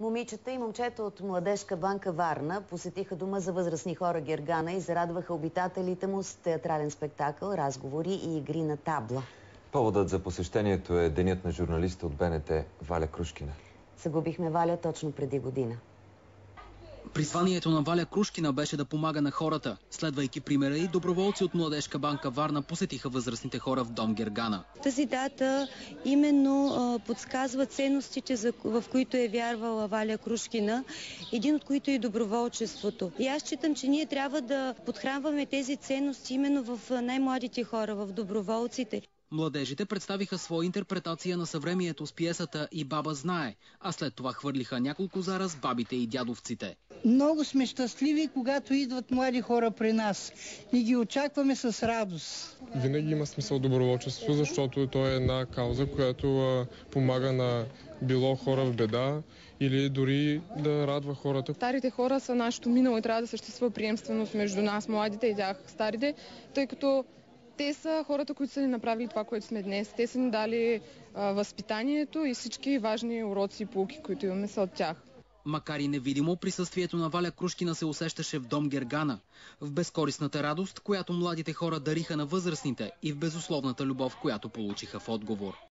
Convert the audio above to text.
Момичета и момчета от Младежка банка Варна посетиха дома за възрастни хора Гергана и зарадваха обитателите му с театрален спектакъл, разговори и игри на табла. Поводът за посещението е Денят на журналиста от БНТ Валя Крушкина. Загубихме Валя точно преди година. Призванието на Валя Крушкина беше да помага на хората. Следвайки примера и доброволци от Младежка банка Варна посетиха възрастните хора в дом Гергана. Тази дата именно подсказва ценностите, в които е вярвала Валя Крушкина, един от които е доброволчеството. И аз считам, че ние трябва да подхранваме тези ценности именно в най-младите хора, в доброволците. Младежите представиха своя интерпретация на съвремието с пиесата "И баба знае", а след това хвърлиха няколко зара с бабите и дядовците. Много сме щастливи, когато идват млади хора при нас и ги очакваме с радост. Винаги има смисъл доброволчество, защото то е една кауза, която помага на било хора в беда или дори да радва хората. Старите хора са нашето минало и трябва да съществува приемственост между нас, младите и тях, старите, тъй като те са хората, които са ни направили това, което сме днес. Те са ни дали възпитанието и всички важни уроци и поуки, които имаме са от тях. Макар и невидимо, присъствието на Валя Крушкина се усещаше в дом Гергана, в безкорисната радост, която младите хора дариха на възрастните и в безусловната любов, която получиха в отговор.